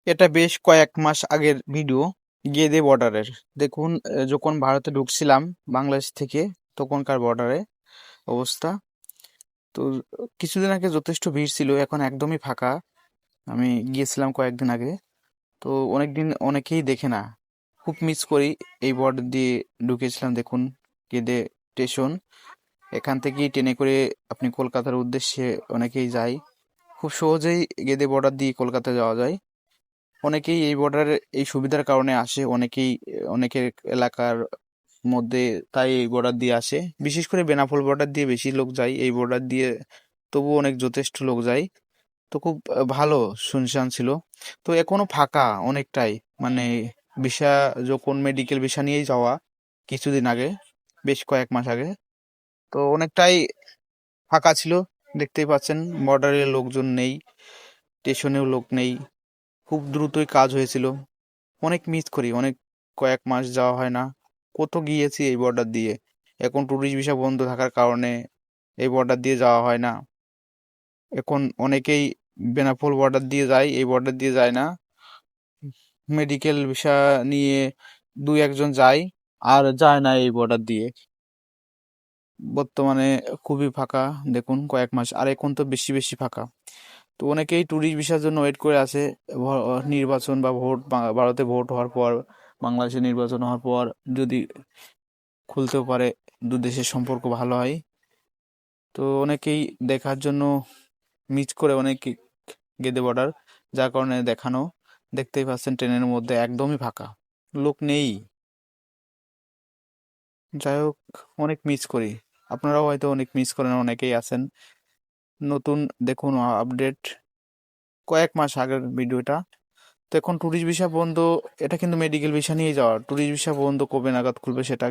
এটা বেশ কয়েক মাস আগের ভিডিও, গেদে বর্ডারের। দেখুন, যখন ভারতে ঢুকছিলাম বাংলাদেশ থেকে, তখনকার বর্ডারে অবস্থা। তো কিছুদিন আগে যথেষ্ট ভিড় ছিল, এখন একদমই ফাঁকা। আমি গিয়েছিলাম কয়েকদিন আগে। তো অনেকেই দেখে না। খুব মিস করি এই বর্ডার দিয়ে ঢুকেছিলাম। দেখুন, গেদে স্টেশন। এখান থেকেই ট্রেনে করে আপনি কলকাতার উদ্দেশ্যে অনেকেই যায়। খুব সহজেই গেদে বর্ডার দিয়ে কলকাতা যাওয়া যায়। অনেকেই এই বর্ডারের এই সুবিধার কারণে আসে, অনেকের এলাকার মধ্যে, তাই এই বর্ডার দিয়ে আসে। বিশেষ করে বেনাপোল বর্ডার দিয়ে বেশি লোক যায়, এই বর্ডার দিয়ে তবু অনেক যথেষ্ট লোক যায়। তো খুব ভালো, শুনশান ছিল। তো এখনো ফাঁকা অনেকটাই, মানে ভিসা, যখন মেডিকেল ভিসা নিয়েই যাওয়া কিছুদিন আগে, বেশ কয়েক মাস আগে, তো অনেকটাই ফাঁকা ছিল। দেখতেই পাচ্ছেন, বর্ডারে লোকজন নেই, স্টেশনেও লোক নেই। খুব দ্রুতই কাজ হয়েছিল। অনেক মিস করি, অনেক কয়েক মাস যাওয়া হয় না। কত গিয়েছি এই বর্ডার দিয়ে। এখন ট্যুরিস্ট ভিসা বন্ধ থাকার কারণে এই বর্ডার দিয়ে যাওয়া হয় না। এখন অনেকেই বেনাপোল বর্ডার দিয়ে যায়, এই বর্ডার দিয়ে যায় না। মেডিকেল ভিসা নিয়ে দুই একজন যায়, আর যায় না এই বর্ডার দিয়ে। বর্তমানে খুবই ফাঁকা। দেখুন, কয়েক মাস, আর এখন তো বেশি বেশি ফাঁকা। তো অনেকেই ট্যুরিস্ট ভিসার জন্য ওয়েট করে আছে। নির্বাচন বা ভোট, ভারতে ভোট হওয়ার পর, বাংলাদেশে নির্বাচন হওয়ার পর যদি খুলতেও পারে, দু দেশের সম্পর্ক ভালো হয়। তো অনেকেই দেখার জন্য মিস করে অনেকে গেদে বর্ডার, যার কারণে দেখানো। দেখতেই পাচ্ছেন, ট্রেনের মধ্যে একদমই ফাঁকা, লোক নেই। যাই হোক, অনেক মিস করি। আপনারাও হয়তো অনেক মিস করেন, অনেকেই আছেন। নতুন দেখুন আপডেট, কয়েক মাস আগের ভিডিওটা। তো এখন ট্যুরিস্ট ভিসা বন্ধ। এটা কিন্তু মেডিকেল ভিসা নিয়ে যাওয়া, ট্যুরিস্ট ভিসা বন্ধ কবে নাগাদ খুলবে সেটা